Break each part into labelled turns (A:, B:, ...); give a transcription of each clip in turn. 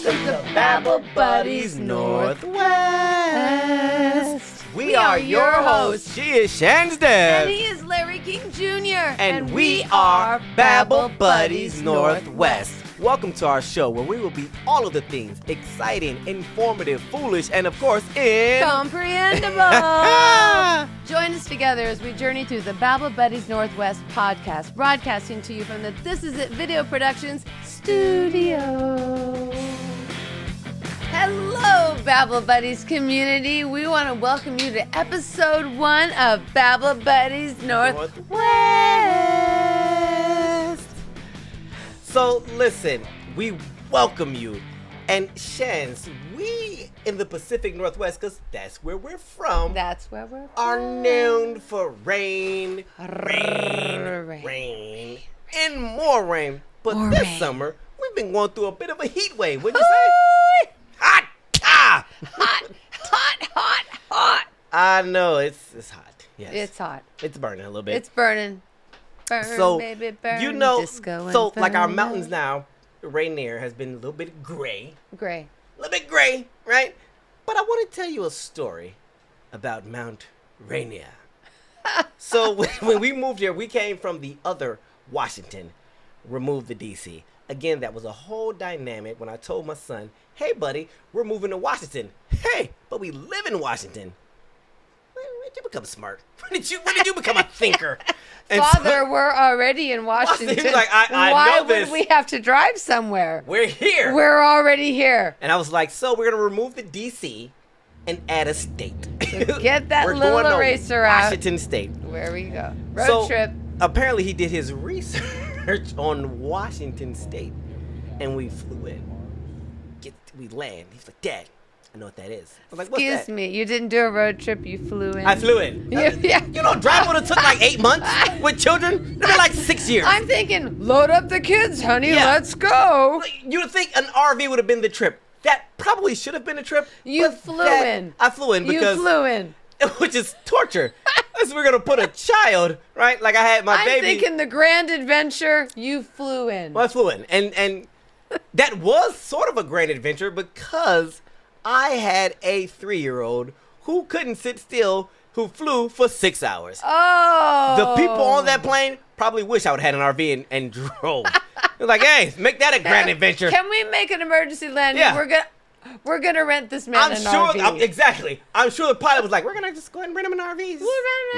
A: is the Babble Buddies Northwest. We are your hosts.
B: She is ShanzDev.
A: And he is Larry King Jr.
B: And we are Babble Buddies Northwest. Welcome to our show where we will be all of the things exciting, informative, foolish, and of course,
A: comprehensible. Join us together as we journey through the Babble Buddies Northwest podcast, broadcasting to you from the This Is It Video Productions studio. Hello, Babble Buddies community. We want to welcome you to episode 1 of Babble Buddies Northwest.
B: So listen, we welcome you. And Shanz, we in the Pacific Northwest, because that's where we're from, are known for rain, and more rain. But this summer, we've been going through a bit of a heat wave, wouldn't you say? Hot!
A: Hot.
B: I know, it's hot. Yes.
A: It's hot.
B: It's burning a little bit.
A: It's burning. Burn,
B: so,
A: baby, burn.
B: You know,
A: Disco
B: so like our
A: Inferno.
B: mountains now, Rainier has been a little bit gray.
A: Gray.
B: A little bit gray, right? But I want to tell you a story about Mount Rainier. So when we moved here, we came from the other Washington, removed the D.C. Again, that was a whole dynamic when I told my son, hey, buddy, we're moving to Washington. Hey, but we live in Washington. When did you become smart? When did you become a thinker? And
A: Father, we're already in Washington.
B: He was like, I
A: Why
B: know this.
A: would we have to drive somewhere?
B: We're here.
A: We're already here.
B: And I was like, so we're going to remove the D.C. and add a state.
A: So get that
B: we're
A: little
B: going to
A: eraser out.
B: Washington State.
A: Where we go. Road trip.
B: Apparently he did his research on Washington State. And we flew in. We land. He's like, Dad, I know what that is. I was like, what's that?
A: Excuse me, you didn't do a road trip, you flew in.
B: I flew in.
A: Yeah.
B: You know, driving would have took like 8 months with children. It'd been like 6 years.
A: I'm thinking, load up the kids, honey,
B: Yeah.
A: let's go.
B: You would think an RV would have been the trip. That probably should have been a trip.
A: You
B: but
A: flew
B: that-
A: in.
B: I flew in because...
A: You flew in.
B: Which is torture. Unless we're going to put a child, right? Like I had my
A: I'm
B: baby.
A: thinking the grand adventure, you flew in.
B: Well, I flew in. And that was sort of a great adventure because I had a 3-year-old who couldn't sit still, who flew for 6 hours.
A: Oh.
B: The people on that plane probably wish I would have had an RV and drove. They're like, hey, make that a grand adventure.
A: Can we make an emergency landing?
B: Yeah.
A: We're gonna rent this man an RV.
B: Exactly. I'm sure the pilot was like, we're going to just go ahead and rent him an RV.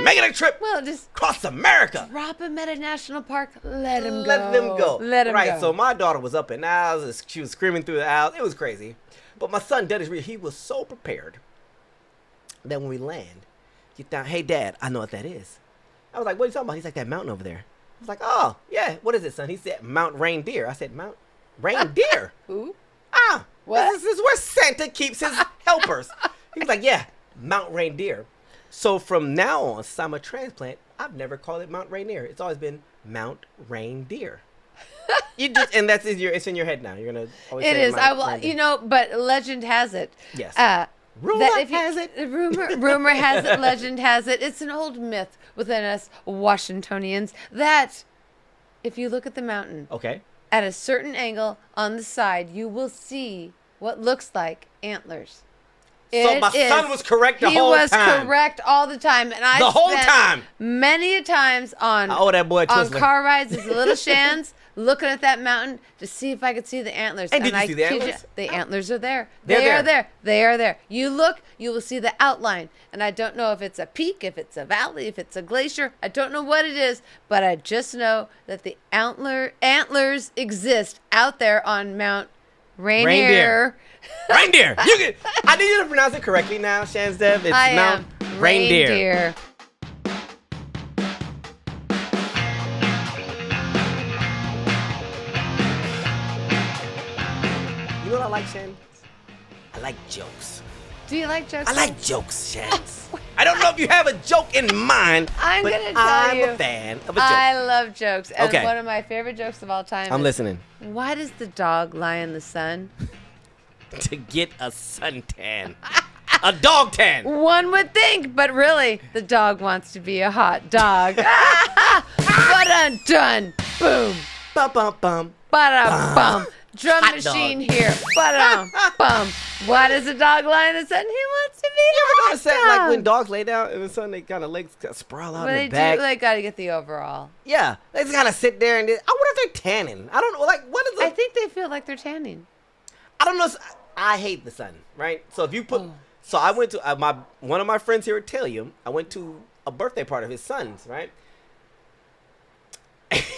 B: Make it a trip.
A: Well, just
B: Across America.
A: drop him at a national park. Let him go.
B: Let them go.
A: Let him go.
B: Right, so my daughter was up in aisles. She was screaming through the aisles. It was crazy. But my son, he was so prepared that when we land, he thought, hey, Dad, I know what that is. I was like, what are you talking about? He's like, that mountain over there. I was like, oh, yeah, what is it, son? He said, Mount Reindeer. I said, Mount Reindeer?
A: Who?
B: What? This is where Santa keeps his helpers. He was like, yeah, Mount Reindeer. So from now on, since I'm a transplant, I've never called it Mount Rainier. It's always been Mount Reindeer. It's in your head now. You're gonna always
A: It
B: say
A: is.
B: Mount Reindeer.
A: But legend has it.
B: Yes.
A: Rumor
B: has it.
A: Rumor has it. Legend has it. It's an old myth within us Washingtonians that if you look at the mountain,
B: Okay.
A: at a certain angle on the side, you will see what looks like antlers.
B: So my son was correct the
A: He
B: whole
A: was
B: time.
A: correct all the time, and I
B: The whole
A: spent
B: time.
A: many a times on
B: that boy
A: on
B: Twizzler.
A: car rides as a little Shanz, looking at that mountain to see if I could see the antlers.
B: And did you
A: I
B: see the
A: kid you,
B: antlers?
A: the antlers are there.
B: They're
A: They are
B: there.
A: there. They are there. You look, you will see the outline, and I don't know if it's a peak, if it's a valley, if it's a glacier. I don't know what it is, but I just know that the antlers exist out there on Mount Rainier.
B: Reindeer. I need you to pronounce it correctly now, ShanzDev. It's
A: I
B: Mount
A: am
B: Reindeer. You know what I like, Shan? I like jokes.
A: Do you like jokes?
B: I like jokes, Shanz. I don't know if you have a joke in mind,
A: I'm
B: but
A: gonna tell you,
B: I'm a fan of a joke.
A: I love jokes. And
B: Okay.
A: one of my favorite jokes of all time
B: I'm
A: is,
B: listening.
A: why does the dog lie in the sun?
B: To get a suntan. A dog tan.
A: One would think, but really, the dog wants to be a hot dog. Ba-dun-dun. Boom.
B: Bum, bum, bum.
A: Ba-da-bum. Drum
B: hot
A: machine
B: dog.
A: here. Bum. Why does the dog lie in the sun? He wants to be
B: You ever
A: hot
B: notice that, like
A: dog.
B: when dogs lay down in the sun, they kind of legs sprawl out
A: But
B: in
A: they
B: the back.
A: do. They gotta get the overall.
B: Yeah, they just kind of sit there and I wonder if they're tanning. I don't know. Like, what is
A: I
B: it?
A: think they feel like they're tanning.
B: I don't know. I hate the sun, right? So if you put, so I went to one of my friends here at Puyallup. I went to a birthday party of his son's, right?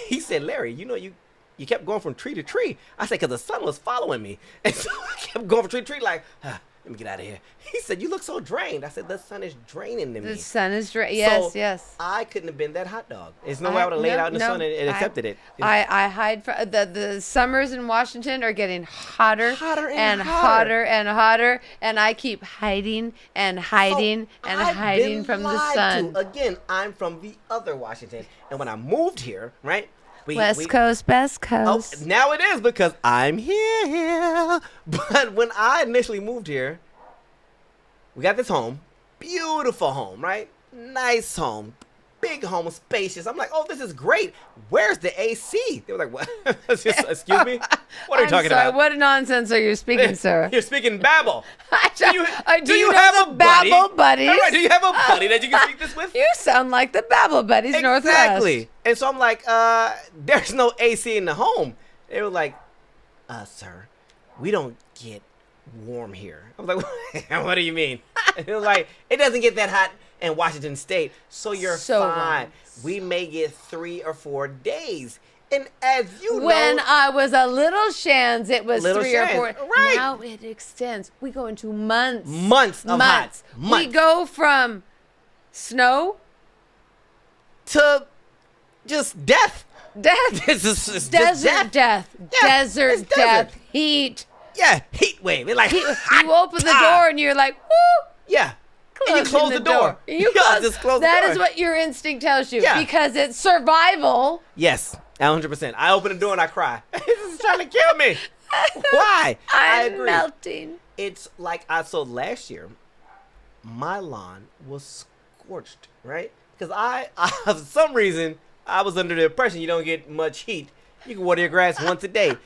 B: He said, Larry, you kept going from tree to tree. I said, because the sun was following me. And so I kept going from tree to tree like, let me get out of here. He said, you look so drained. I said, the sun is draining me.
A: The sun is yes,
B: So
A: yes.
B: I couldn't have been that hot dog. There's no way I would have laid out in the sun and accepted it.
A: I hide from the summers in Washington are getting hotter
B: and
A: hotter and hotter, and I keep hiding and hiding
B: I've
A: hiding
B: been
A: from the
B: lied
A: sun.
B: to. Again, I'm from the other Washington. And when I moved here, right?
A: West Coast.
B: Oh, now it is because I'm here. But when I initially moved here, we got this home. Beautiful home, right? Nice home. Big home, spacious. I'm like, oh, this is great. Where's the AC? They were like, what? Excuse me? What are you talking about?
A: What nonsense are you speaking, sir?
B: You're speaking Babble.
A: Do you know the Babble Buddies?
B: All right, do you have a buddy that you can speak this with?
A: You sound like the Babble Buddies Northwest.
B: Exactly. And so I'm like, there's no AC in the home. They were like, sir, we don't get warm here. I was like, what do you mean? And they were like, it doesn't get that hot in Washington State, so you're fine.
A: Wrong.
B: We may get 3 or 4 days. And as you
A: when
B: know,
A: I was a little Shans, it was
B: Little
A: 3 or 4.
B: Shans, right.
A: Now it extends. We go into months.
B: Months of hot.
A: We go from snow
B: to just death.
A: Death.
B: It's just
A: Desert death.
B: Yeah,
A: Desert
B: it's
A: death.
B: desert.
A: Heat.
B: Yeah, heat wave. It's like
A: You open the door and you're like, woo.
B: Yeah. And you close the door.
A: You
B: just close the
A: That
B: door.
A: is what your instinct tells you.
B: Yeah.
A: Because it's survival.
B: Yes, 100%. I open the door and I cry. This is trying to kill me. Why? I
A: I'm
B: agree.
A: melting.
B: It's like so last year, my lawn was scorched, right? Because I for some reason, I was under the impression you don't get much heat. You can water your grass once a day.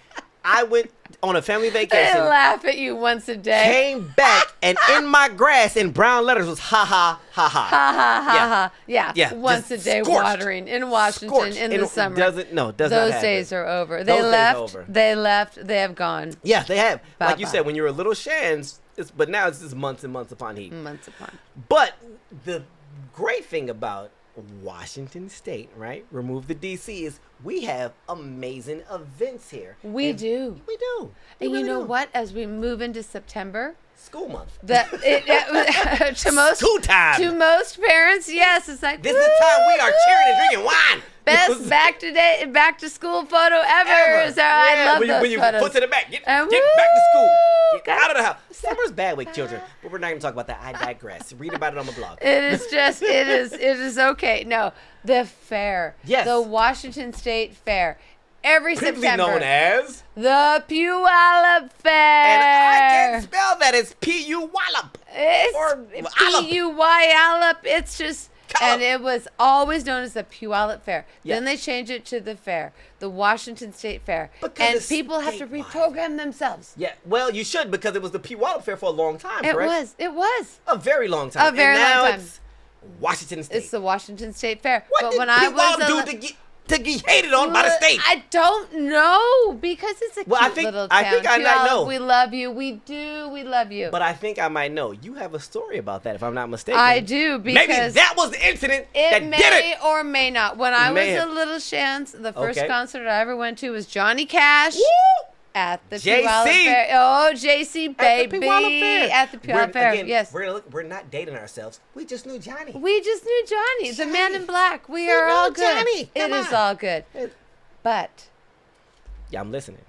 B: I went on a family
A: They
B: vacation.
A: laugh at you once a day.
B: Came back and in my grass in brown letters was ha ha ha ha.
A: Ha ha ha
B: Yeah.
A: ha. Yeah. Once a
B: just
A: day
B: scorched.
A: watering in Washington
B: Scorched.
A: in
B: It
A: the summer.
B: does not
A: Those
B: happen.
A: days are over.
B: Those days are over.
A: They left. They have gone.
B: Yeah, they have. Like you
A: Bye-bye.
B: said, when you were a little Shans, but now it's just months and months upon heat.
A: Months upon.
B: But the great thing about Washington State, right? Remove the DC, is we have amazing events here.
A: We do.
B: We do. We
A: And
B: really
A: you know
B: do.
A: what? As we move into September,
B: School month.
A: to
B: School time.
A: most parents, yes, it's like
B: This is the time we are cheering and drinking wine.
A: best back to school photo ever. So I love
B: when
A: those
B: you
A: photos.
B: foot to the back, get
A: And
B: back to school. Get
A: got-
B: out of the house. Summer's bad with children, but we're not going to talk about that. I digress. Read about it on the blog.
A: It is okay. No, the fair.
B: Yes.
A: The Washington State Fair. Every
B: Previously
A: September.
B: known as,
A: The Puyallup Fair.
B: and I can't spell that. It's Puyallup. Or
A: It's
B: Puyallup.
A: Puyallup. It's just,
B: Puyallup.
A: and it was always known as the Puyallup Fair.
B: Yeah.
A: Then they changed it to the fair, the Washington State Fair.
B: Because
A: and
B: it's
A: people have to
B: statewide.
A: reprogram themselves.
B: Yeah, well, you should, because it was the Puyallup Fair for a long time,
A: It
B: correct?
A: was.
B: A very long time.
A: A very
B: and now
A: long time.
B: It's Washington State.
A: It's the Washington State Fair.
B: What
A: but
B: did
A: when I was
B: Puyallup do to get hated on by the state?
A: I don't know, because it's a
B: Well,
A: cute
B: I think-
A: little
B: I
A: town.
B: think I might
A: Puyallup,
B: know.
A: We love you. We do. We love you.
B: But I think I might know. You have a story about that, if I'm not mistaken.
A: I do, because
B: Maybe that was the incident
A: it
B: that
A: may
B: did it.
A: or may not. When I was
B: May
A: a
B: have.
A: little Shans, the first
B: Okay.
A: concert I ever went to was Johnny Cash
B: Woo!
A: at the
B: JC.
A: Puyallup Fair. Oh, JC, baby.
B: At the Puyallup Fair.
A: At the Puyallup Fair,
B: Again,
A: yes.
B: We're not dating ourselves. We just knew Johnny.
A: We just knew Johnny, the man
B: Johnny.
A: in black. We
B: We
A: are
B: know
A: all good.
B: Johnny.
A: It
B: Come
A: is
B: on.
A: all good. But
B: Yeah, I'm listening.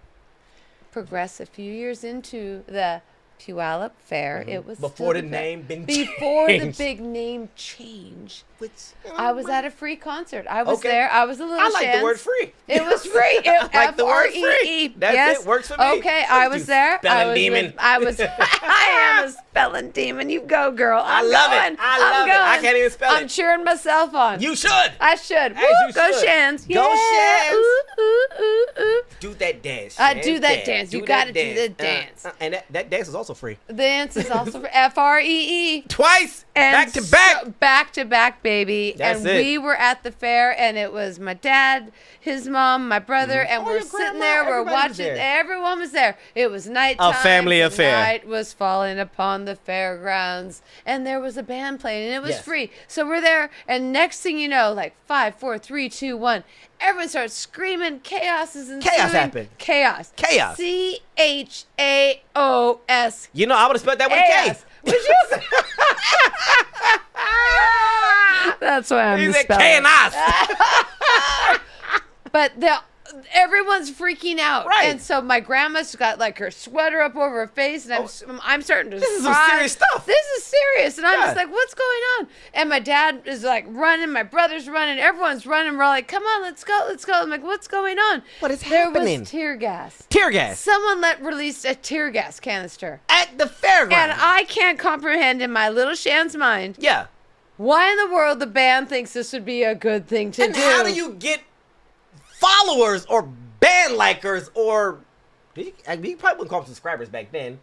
A: progress a few years into the Puyallup Fair, it was
B: Before
A: still
B: the
A: fair.
B: name been
A: Before the
B: changed.
A: big name change.
B: Which,
A: I was at a free concert. I was
B: Okay.
A: there. I was a little
B: I like the
A: Shans.
B: word free.
A: It was free.
B: I like the word free.
A: F-R-E-E.
B: That's
A: yes.
B: it. Works for me.
A: Okay, I was
B: You
A: there.
B: spelling
A: I was
B: demon.
A: I was. I am a spelling demon. You go, girl.
B: I
A: I'm
B: love it.
A: going.
B: I
A: I'm
B: love it. I
A: going.
B: can't even spell
A: I'm
B: it.
A: cheering myself on.
B: You should.
A: I should.
B: As
A: Woo,
B: you
A: go
B: should.
A: Shans.
B: Go
A: Yeah.
B: Shans.
A: Ooh, ooh, ooh, ooh.
B: Do that dance.
A: Do that dance. You got to do the dance.
B: And that dance is also free.
A: The dance is also for FREE.
B: Twice.
A: And
B: back to back.
A: So, back to back, baby.
B: That's
A: and
B: it.
A: we were at the fair, and it was my dad, his mom, my brother, and we're sitting there. We're watching. Everyone was there. It was nighttime.
B: A family affair.
A: Night was falling upon the fairgrounds, and there was a band playing, and it was free. So we're there, and next thing you know, like 5, 4, 3, 2, 1, everyone starts screaming. Chaos is ensuing.
B: Chaos happened.
A: Chaos.
B: Chaos.
A: CHAOS.
B: You know, I would have spelled that with a K.
A: Would you? That's why I'm
B: He said
A: spelling.
B: K and us.
A: But everyone's freaking out,
B: Right.
A: and so my grandma's got like her sweater up over her face, and I'm starting to.
B: This is some serious stuff.
A: This is serious, and I'm
B: Yeah.
A: just like, "What's going on?" And my dad is like running, my brother's running, everyone's running. We're like, "Come on, let's go, let's go!" I'm like, "What's going on?"
B: What is
A: There
B: happening?
A: was tear gas.
B: Tear gas.
A: Someone released a tear gas canister,
B: At the fairground.
A: and I can't comprehend in my little Shan's mind
B: Yeah.
A: why in the world the band thinks this would be a good thing to
B: And
A: do.
B: how do you get followers or band likers or you probably wouldn't call them subscribers back then.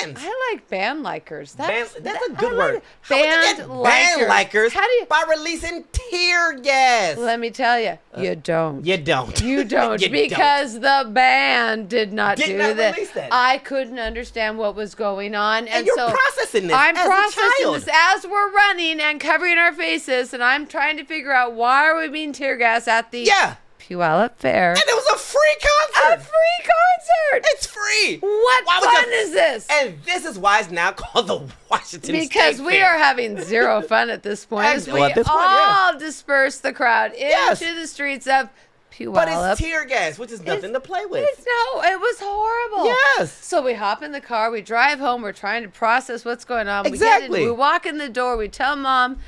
B: Fans.
A: I like band likers.
B: That's a good
A: I
B: word.
A: like
B: How would you
A: band
B: get
A: likers.
B: band likers
A: How do you?
B: by releasing tear gas.
A: Let me tell you, you don't.
B: You don't.
A: You don't
B: You
A: because the band did not
B: Did
A: do
B: not
A: that.
B: release that.
A: I couldn't understand what was going on,
B: And you're
A: so
B: processing this
A: I'm
B: as a
A: processing
B: child.
A: this as we're running and covering our faces, and I'm trying to figure out why are we being tear gas at the
B: Yeah.
A: Puyallup Fair.
B: And it was a free concert.
A: A free concert.
B: It's free.
A: What
B: Why would
A: fun
B: you-
A: is this?
B: And this is why it's now called the Washington
A: Because
B: State
A: we
B: Fair.
A: are having zero fun at this point. As we
B: Well, at this point,
A: all disperse the crowd
B: Yes.
A: into the streets of
B: But
A: Puyallup.
B: it's tear gas, which is nothing to play with.
A: It was horrible.
B: Yes.
A: So we hop in the car, we drive home, we're trying to process what's going on.
B: Exactly.
A: We walk in the door, we tell Mom,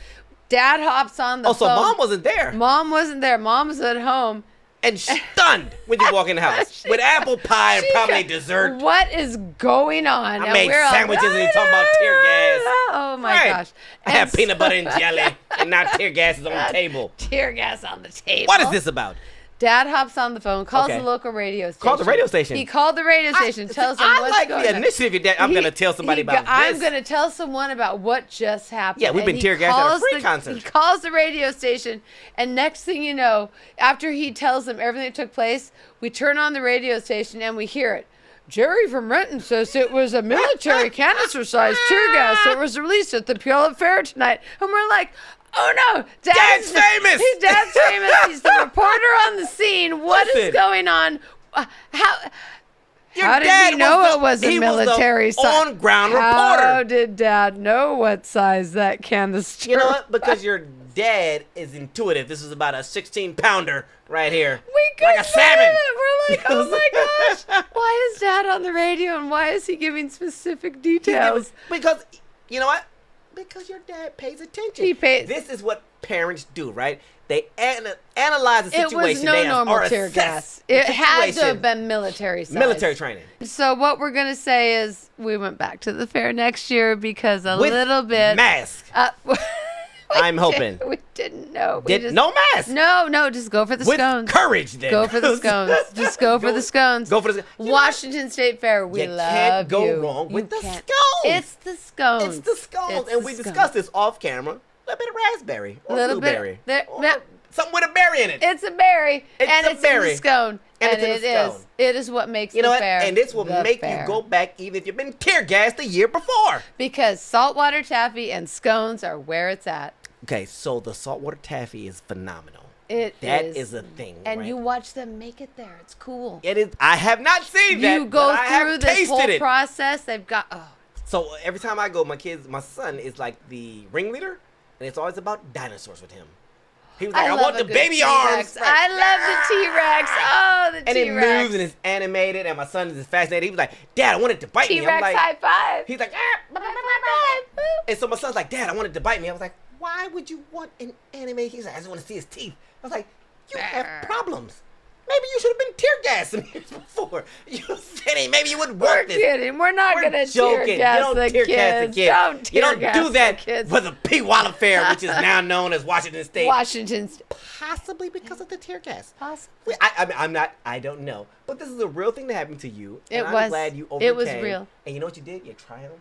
A: Dad hops on the phone.
B: So Mom wasn't there.
A: Mom wasn't there. Mom was at home.
B: And stunned when you walk in the house. With apple pie and probably dessert.
A: What is going on?
B: I
A: And
B: made
A: we're
B: sandwiches and you talking about tear gas.
A: Oh my
B: Right.
A: gosh.
B: I had
A: And
B: peanut butter and jelly. And now tear gas is on the table.
A: Tear gas on the table.
B: What is this about?
A: Dad hops on the phone, calls
B: Okay.
A: the local radio station.
B: Call the radio station.
A: He called the radio station, tells them what's
B: like
A: going
B: the
A: on.
B: initiative that I'm going to tell somebody about
A: I'm
B: this.
A: going to tell someone about what just happened.
B: Yeah, we've been
A: And he
B: tear gassed at a
A: calls
B: free concert.
A: He calls the radio station, and next thing you know, after he tells them everything that took place, we turn on the radio station and we hear it. Jerry from Renton says it was a military canister-sized tear gas that was released at the Puyallup Fair tonight. And we're like, oh no,
B: Dad's famous.
A: Dad's famous. He's the reporter on the scene. What is
B: Listen.
A: going on? How
B: Your
A: did
B: dad
A: he know
B: was
A: it was a
B: he
A: military
B: was the
A: size?
B: on-ground
A: How
B: reporter.
A: did Dad know what size that canister?
B: You know what? Because your dad is intuitive. This is about a 16-pounder right here.
A: We
B: like a
A: couldn't
B: salmon.
A: believe it. We're like, oh my gosh, why is Dad on the radio and why is he giving specific details?
B: Because, you know what? Because your dad pays attention.
A: He pays.
B: This is what parents do, right? They analyze the
A: It
B: situation.
A: was no
B: they
A: normal
B: or
A: tear
B: assess
A: gas.
B: the
A: It had to
B: situation.
A: have been military size.
B: Military training.
A: So what we're gonna say is we went back to the fair next year because
B: With
A: little bit.
B: mask. I'm hoping.
A: We didn't know. We just-
B: No mask.
A: No, just go for the
B: With
A: scones.
B: courage, then.
A: Go for the scones. Just go for the scones.
B: Go for the scones.
A: Washington State Fair, we
B: You
A: love
B: can't go
A: you.
B: wrong with
A: You
B: the
A: can't.
B: scones.
A: It's the scones.
B: It's the scones.
A: It's
B: And
A: the
B: we
A: scones.
B: discussed this off camera. A little bit of raspberry or
A: Little bit-
B: blueberry.
A: there-
B: Or
A: no.
B: something with a berry in it.
A: It's a berry,
B: It's
A: and
B: a
A: it's
B: berry.
A: in the scone,
B: And
A: and
B: it's in
A: it
B: the
A: is.
B: scone.
A: It is what makes
B: You know
A: the
B: what?
A: fair.
B: And this will
A: the
B: make
A: fair.
B: you go back even if you've been tear gassed the year before.
A: Because saltwater taffy and scones are where it's at.
B: Okay, so the saltwater taffy is phenomenal.
A: That
B: is a thing,
A: and
B: right?
A: you watch them make it there. It's cool.
B: It is. I have not seen that.
A: You go
B: but I have
A: through this
B: tasted
A: whole
B: it.
A: process. They've got. Oh,
B: So every time I go, my son is like the ringleader, and it's always about dinosaurs with him. He was like, I
A: love
B: want
A: a
B: the
A: good
B: baby
A: T-Rex.
B: arms. Like,
A: I love the T-Rex. Oh, the
B: and it
A: T-Rex.
B: moves and it's animated, and my son is fascinated. He was like, Dad, I want it to bite me. I'm
A: T-Rex
B: like,
A: high five.
B: he's like, and so my son's like, Dad, I want it to bite me. I was like, why would you want an anime? He's like, I just want to see his teeth. I was like, you have problems. maybe you should have been tear gassed some years before. You're kidding. Maybe you wouldn't work this.
A: We're kidding. We're not going to tear gas the kids. Don't
B: You
A: tear
B: don't
A: gas
B: do that
A: the kids.
B: for the Puyallup Fair, which is now known as Washington State.
A: Washington State.
B: Possibly because of the tear gas.
A: Possibly.
B: I don't know. But this is a real thing that happened to you. And
A: I'm
B: glad you overcame.
A: It was real.
B: And you know what you did? You triumph.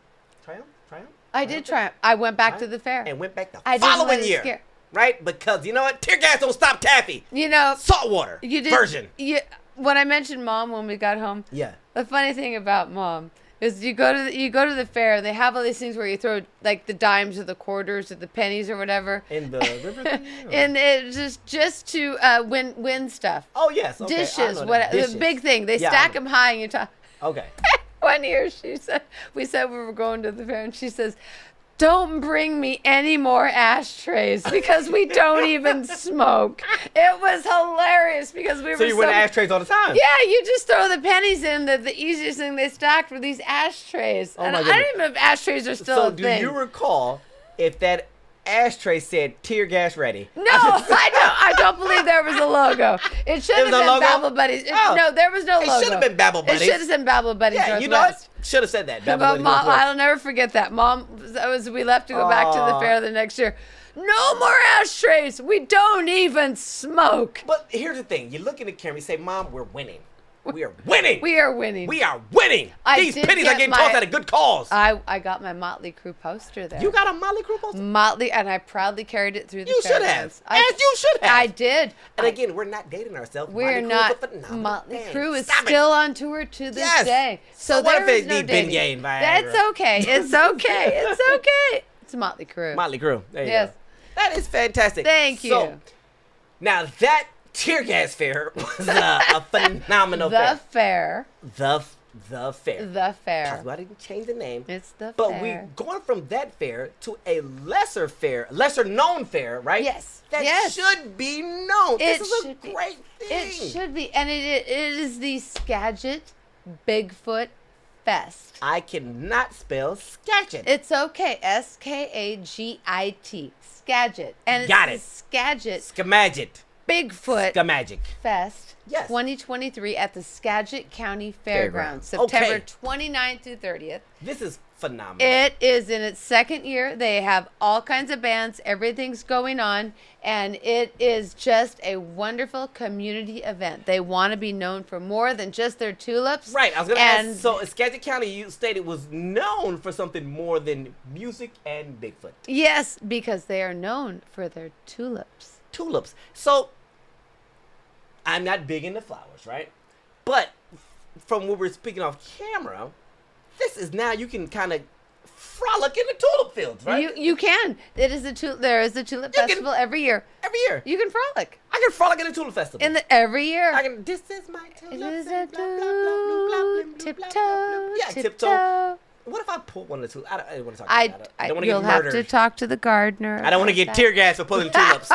A: I did triumph. I went back to the fair.
B: And went back the
A: I didn't let
B: following
A: it
B: year.
A: scare-
B: Right? Because you know what? Tear gas don't stop taffy.
A: You know,
B: Saltwater
A: you did,
B: version.
A: When I mentioned Mom when we got home,
B: Yeah.
A: the funny thing about Mom is you go to the fair and they have all these things where you throw like the dimes or the quarters or the pennies or whatever
B: In the river thing?
A: and it's just to win stuff.
B: Oh, yes. Okay.
A: Dishes,
B: Dishes.
A: the big thing. They
B: Yeah,
A: stack them high and you talk.
B: Okay.
A: One year we said we were going to the fair and she says, "Don't bring me any more ashtrays because we don't even smoke." It was hilarious because we were
B: So you win ashtrays all the time?
A: Yeah, you just throw the pennies in. The easiest thing they stacked were these ashtrays.
B: Oh
A: And
B: my
A: I
B: goodness.
A: don't even know if ashtrays are still
B: So
A: a
B: do
A: thing.
B: you recall if that ashtray said tear gas ready?
A: No, I don't believe there was a logo. It should have
B: was no
A: been
B: logo?
A: Babble Buddies.
B: Oh.
A: No, there was no logo.
B: It should have been Babble Buddies.
A: It should have been Babble Buddies
B: Yeah,
A: Northwest.
B: you know what? Should have said that. Babble
A: But
B: Buddies
A: Mom,
B: Northwest.
A: I'll never forget that. Mom, as we left to go back to the fair the next year, no more ashtrays. We don't even smoke.
B: But here's the thing. You look in the camera, you say, "Mom, we're winning. We are winning.
A: We are winning.
B: We are winning.
A: I
B: These
A: did
B: pennies are
A: get
B: getting
A: my-
B: tossed at a good cause."
A: I got my Motley Crue poster there.
B: You got a Motley Crue poster?
A: Motley, and I proudly carried it through the
B: You should
A: fairgrounds.
B: have. As you should have.
A: I did.
B: And again, we're not dating ourselves.
A: We're
B: Motley Crue
A: not.
B: is a phenomenal
A: Motley
B: band.
A: Crue is
B: Stop it.
A: still on tour to this
B: Yes.
A: day.
B: So what
A: there
B: if
A: is
B: they
A: no
B: need
A: dating.
B: Beignet and Viagra?
A: That's okay. It's okay. It's okay. It's Motley Crue.
B: Motley Crue. There you
A: Yes.
B: go. That is fantastic.
A: Thank you.
B: So, now that tear gas fair was a phenomenal
A: The
B: fair.
A: fair.
B: The fair.
A: The fair.
B: Possibly I didn't change the name.
A: It's the
B: But
A: fair.
B: we're going from that fair to a lesser fair, lesser known fair, right?
A: Yes.
B: That
A: Yes.
B: should be known.
A: It
B: This is a
A: should be.
B: great thing.
A: It should be. And it is the Skagit Bigfoot Fest.
B: I cannot spell Skagit.
A: It's okay. Skagit. Skagit. And it's
B: Got
A: the
B: it.
A: Skagit
B: Skamagic.
A: Bigfoot
B: Skamagic.
A: Fest
B: Yes.
A: 2023 at the Skagit County Fairgrounds,
B: Fairgrounds.
A: September
B: Okay.
A: 29th through 30th.
B: This is phenomenal.
A: It is in its second year. They have all kinds of bands. Everything's going on. And it is just a wonderful community event. They want to be known for more than just their tulips.
B: Right, I was going to ask, so Skagit County, you stated, was known for something more than music and Bigfoot.
A: Yes, because they are known for their tulips.
B: Tulips. So, I'm not big into flowers, right? But from what we're speaking off camera, this is now you can kind of frolic in the tulip fields, right?
A: You can. There is a tulip
B: can-
A: festival every year.
B: Every year.
A: You can frolic.
B: I can frolic in the tulip festival.
A: Every year.
B: This is my tulip.
A: It is
B: and
A: a
B: blah, blah, blah, blah, blah, blah,
A: tiptoe,
B: blah, blah. Yeah, tiptoe.
A: tiptoe.
B: What if I pull one of the tulips? I don't want to talk about that. I don't want to
A: You'll
B: get
A: have
B: murdered.
A: to talk to the gardener.
B: I don't want to get tear gas for pulling tulips.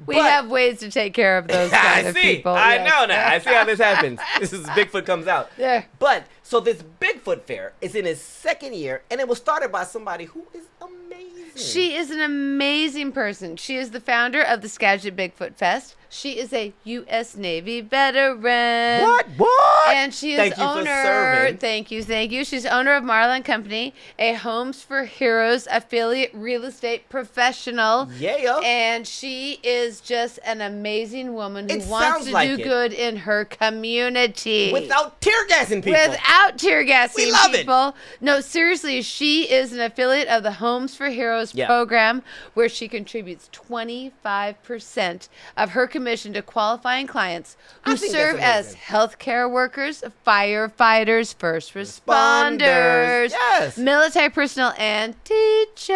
A: We
B: But-
A: have ways to take care of those kind
B: I
A: of
B: see.
A: people.
B: I
A: yes.
B: know now. I see how this happens. This is Bigfoot comes out.
A: Yeah.
B: But so this Bigfoot fair is in its second year, and it was started by somebody who is amazing.
A: She is an amazing person. She is the founder of the Skagit Bigfoot Fest. She is a U.S. Navy veteran.
B: What?
A: And she is
B: Thank you
A: owner.
B: for serving.
A: Thank you. She's owner of Marlin Company, a Homes for Heroes affiliate real estate professional.
B: Yeah.
A: And she is just an amazing woman who
B: It
A: wants
B: sounds
A: to
B: like
A: do
B: it.
A: good in her community.
B: Without tear gassing people.
A: Without tear gassing
B: We love it.
A: people. No, seriously, she is an affiliate of the Homes for Heroes program where she contributes 25% of her commission to qualifying clients
B: I
A: who
B: think
A: serve
B: that's
A: as
B: amazing.
A: healthcare workers, firefighters, first responders,
B: Yes.
A: military personnel, and teachers.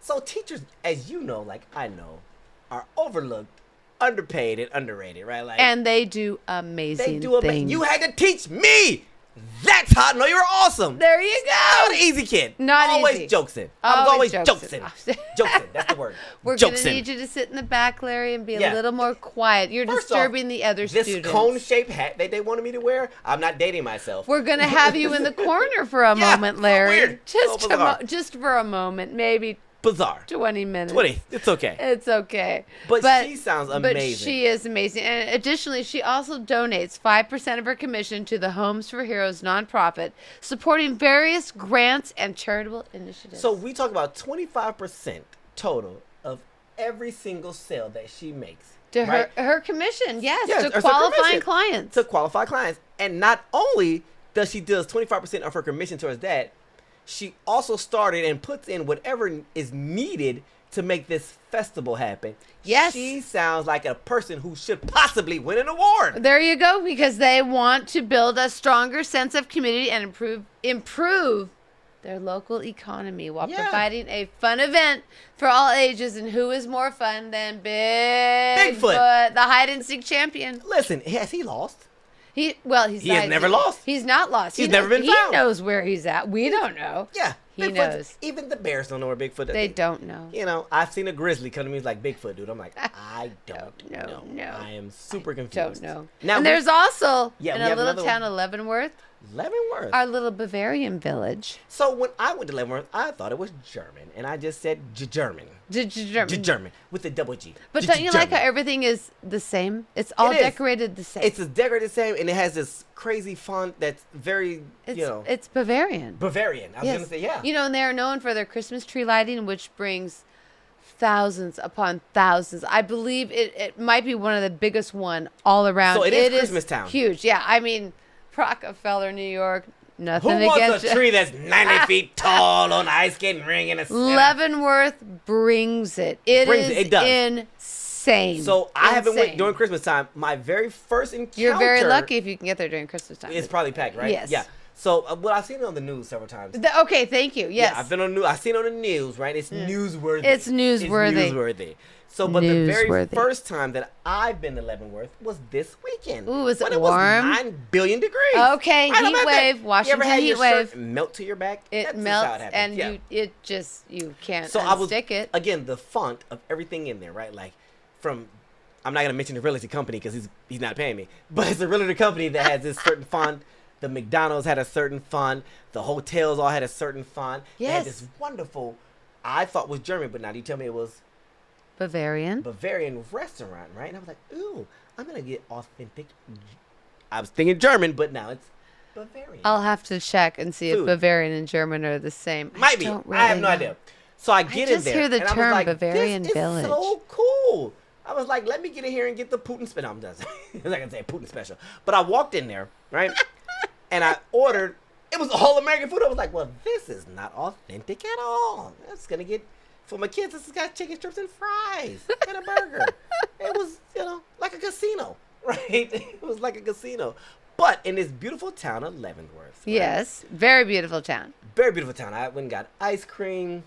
B: So teachers, as you know, like I know, are overlooked, underpaid, and underrated, right? Like
A: And they do amazing
B: they do a
A: things.
B: You had to teach me. That's how I know you're awesome.
A: There you
B: Not
A: go.
B: an easy kid.
A: Not
B: always
A: easy.
B: jokes in. I was always
A: Always
B: jokes
A: jokes
B: in.
A: in.
B: Jokes in. That's the word.
A: We're going
B: Jokes
A: to
B: in.
A: need you to sit in the back, Larry, and be
B: Yeah.
A: a little more quiet. You're
B: First off,
A: disturbing the other
B: this
A: students.
B: cone-shaped hat that they wanted me to wear, I'm not dating myself.
A: We're going to have you in the corner for a
B: Yeah,
A: moment,
B: so
A: Larry.
B: weird. So bizarre.
A: Just for a moment, maybe
B: bizarre.
A: 20 minutes.
B: 20. It's okay.
A: It's okay.
B: But she sounds amazing.
A: But she is amazing. And additionally, she also donates 5% of her commission to the Homes for Heroes nonprofit, supporting various grants and charitable initiatives.
B: So we talk about 25% total of every single sale that she makes.
A: To
B: right?
A: her commission, yes,
B: Yes,
A: to qualifying clients.
B: To qualify clients. And not only does she does 25% of her commission towards that, she also started and puts in whatever is needed to make this festival happen.
A: Yes.
B: She sounds like a person who should possibly win an award.
A: There you go, because they want to build a stronger sense of community and improve their local economy while providing a fun event for all ages. And who is more fun than Bigfoot, the hide-and-seek champion?
B: Listen, has he lost?
A: He has
B: never lost.
A: He's not lost.
B: He's never been found.
A: He knows where he's at. We don't know.
B: Yeah.
A: He knows.
B: Even the bears don't know where Bigfoot is.
A: They don't know.
B: You know, I've seen a grizzly come to me and like, Bigfoot, dude. I'm like, I don't know.
A: No.
B: I am super confused.
A: Don't know.
B: Now,
A: and there's also
B: we
A: in a
B: have
A: little
B: another
A: town
B: one.
A: of Leavenworth,
B: Leavenworth.
A: our little Bavarian village.
B: So when I went to Leavenworth, I thought it was German. And I just said German. German. With the double G.
A: But don't you like how everything is the same? It's all decorated the same.
B: It's decorated the same, and it has this crazy font that's very,
A: It's Bavarian.
B: Bavarian. I was going to say, yeah.
A: You know, and they're known for their Christmas tree lighting, which brings thousands upon thousands. I believe it might be one of the biggest one all around.
B: So it is Christmas town.
A: Huge. Yeah, I mean, Rockefeller, New York, nothing
B: Who
A: against
B: wants a tree that's 90 feet tall on an ice skating ring in a
A: Leavenworth brings it. It does. Insane.
B: So I haven't went during Christmas time. My very first encounter.
A: You're very lucky if you can get there during Christmas time.
B: It's probably packed, right?
A: Yes.
B: Yeah. So, I've seen it on the news several times.
A: Okay, thank you. Yes.
B: Yeah, I've been on news. I've seen it on the news, right? It's newsworthy.
A: It's newsworthy.
B: It's newsworthy. So, but the very first time that I've been to Leavenworth was this weekend.
A: Ooh, was it
B: when
A: warm?
B: It was 9 billion degrees.
A: Okay, heat wave, Washington
B: heat
A: heat
B: wave.
A: wave.
B: Melt to your back.
A: It melts, and you can't unstick it.
B: Again, the font of everything in there, right? Like, I'm not gonna mention the realty company because he's not paying me, but it's a realty company that has this certain font. The McDonald's had a certain font. The hotels all had a certain font.
A: Yes.
B: They had this wonderful, I thought was German, but now you tell me it was
A: Bavarian
B: restaurant, right? And I was like, ooh, I'm going to get authentic. I was thinking German, but now it's Bavarian.
A: I'll have to check and see if Bavarian and German are the same.
B: Might be. I have no idea. So I get in there.
A: I just hear the term
B: like,
A: Bavarian
B: this
A: village.
B: Is so cool. I was like, let me get in here and get the Putin special. No, I'm not going to say Putin special. But I walked in there, right? And I ordered, it was all American food. I was like, well, this is not authentic at all. That's going to get, for my kids, this has got chicken strips and fries and a burger. It was, like a casino, right? It was like a casino. But in this beautiful town of Leavenworth. Right?
A: Yes, very beautiful town.
B: Very beautiful town. I went and got ice cream.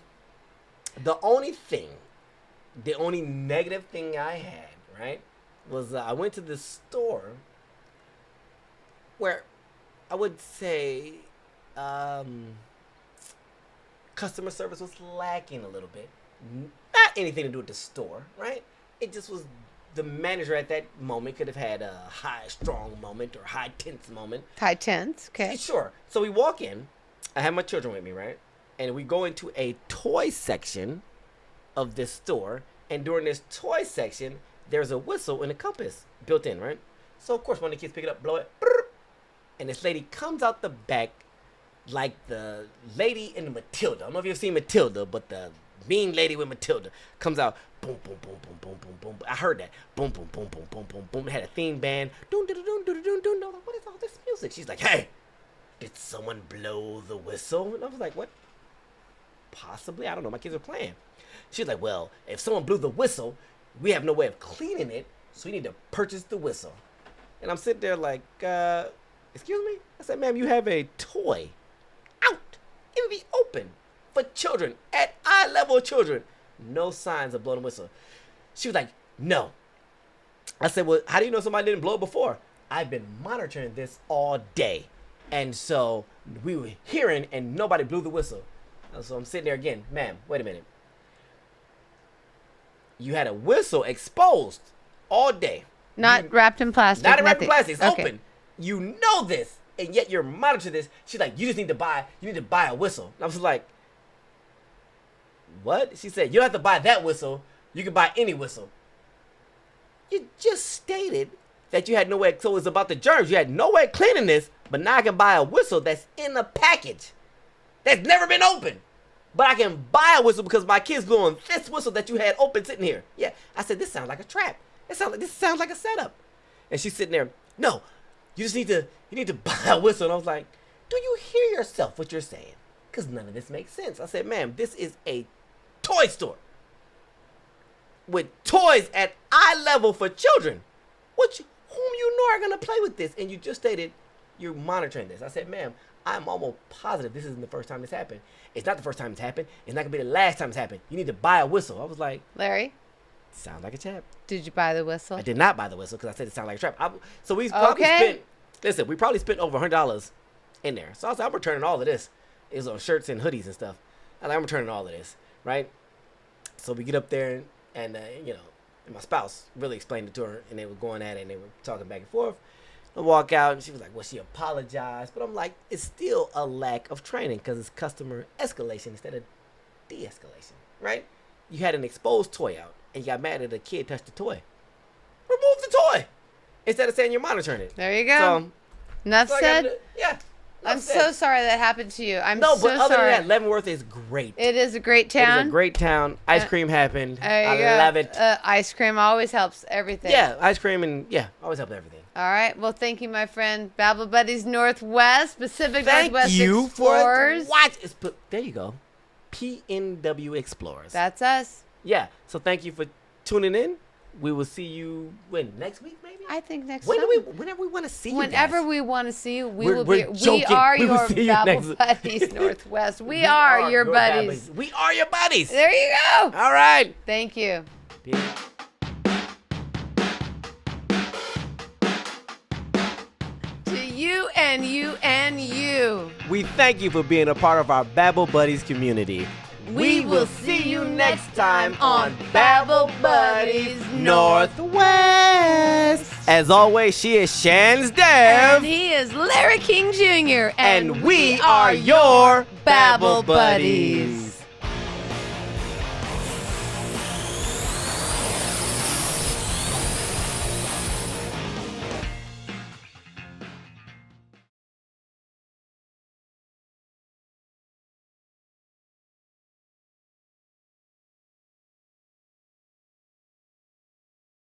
B: The only negative thing I had, right, was I went to this store where I would say customer service was lacking a little bit. Not anything to do with the store, right? It just was the manager at that moment could have had a high strong moment or high tense moment.
A: High tense, okay.
B: Sure. So we walk in. I have my children with me, right? And we go into a toy section of this store. And during this toy section, there's a whistle and a compass built in, right? So, of course, when the kids pick it up, blow it. And this lady comes out the back like the lady in Matilda. I don't know if you've seen Matilda, but the mean lady with Matilda comes out. Boom, boom, boom, boom, boom, boom, boom. I heard that. Boom, boom, boom, boom, boom, boom, boom. It had a theme band. Doon, doon, doon, doon, doon, doon. I was like, what is all this music? She's like, hey, did someone blow the whistle? And I was like, what? Possibly. I don't know. My kids are playing. She's like, well, if someone blew the whistle, we have no way of cleaning it, so we need to purchase the whistle. And I'm sitting there like, excuse me? I said, ma'am, you have a toy out in the open for children, at eye level children. No signs of blowing a whistle. She was like, no. I said, well, how do you know somebody didn't blow it before? I've been monitoring this all day. And so we were hearing and nobody blew the whistle. And so I'm sitting there again, ma'am, wait a minute. You had a whistle exposed all day.
A: Not wrapped in plastic.
B: Not wrapped in plastic. It's
A: okay.
B: open. You know this, and yet you're monitoring this. She's like, you need to buy a whistle. And I was like, what? She said, you don't have to buy that whistle. You can buy any whistle. You just stated that you had no way, so it was about the germs. You had no way of cleaning this, but now I can buy a whistle that's in a package that's never been opened. But I can buy a whistle because my kids blew on this whistle that you had open sitting here. Yeah, I said, this sounds like a trap. This sounds like a setup. And she's sitting there, no, you need to buy a whistle. And I was like, do you hear yourself what you're saying? Because none of this makes sense. I said, ma'am, this is a toy store with toys at eye level for children, whom you know are going to play with this. And you just stated you're monitoring this. I said, ma'am, I'm almost positive this isn't the first time this happened. It's not the first time it's happened. It's not going to be the last time it's happened. You need to buy a whistle. I was like,
A: Larry,
B: sounds like a trap.
A: did you buy the whistle?
B: I did not buy the whistle because I said it sounded like a trap. So we probably spent over $100 in there. So I was like, I'm returning all of this. It was on shirts and hoodies and stuff. I'm returning all of this, right? So we get up there and my spouse really explained it to her, and they were going at it and they were talking back and forth. I walk out and she was like, well, she apologized. But I'm like, it's still a lack of training because it's customer escalation instead of de-escalation, right? You had an exposed toy out and you got mad that a kid touched the toy. Remove the toy instead of saying you're monitoring it.
A: There you go. Enough said.
B: Yeah.
A: I'm so sorry that happened to you.
B: But other than that, Leavenworth is great.
A: It is a great town.
B: It is a great town. Ice cream happened.
A: I
B: love it.
A: Ice cream always helps everything.
B: Yeah, ice cream always helps everything.
A: All right. Well, thank you, my friend. Babble Buddies Northwest, Pacific Northwest
B: Explorers. Thank you
A: Explorers.
B: there you go. PNW Explorers.
A: That's us.
B: Yeah. So thank you for tuning in. We will see you next week, maybe?
A: I think next
B: week.
A: week.
B: Whenever we want to see you
A: Whenever
B: guys.
A: we want to see you, we
B: joking.
A: are
B: We will
A: your
B: see you
A: Babble Buddies Northwest. We are your buddies.
B: We are your buddies.
A: There you go.
B: All right.
A: Thank you.
B: Peace.
A: To you and you and you.
B: We thank you for being a part of our Babble Buddies community.
A: We will see you next time on Babble Buddies
B: Northwest. As always, she is ShanzDev.
A: And he is Larry King Jr.
B: And we are your Babble Buddies.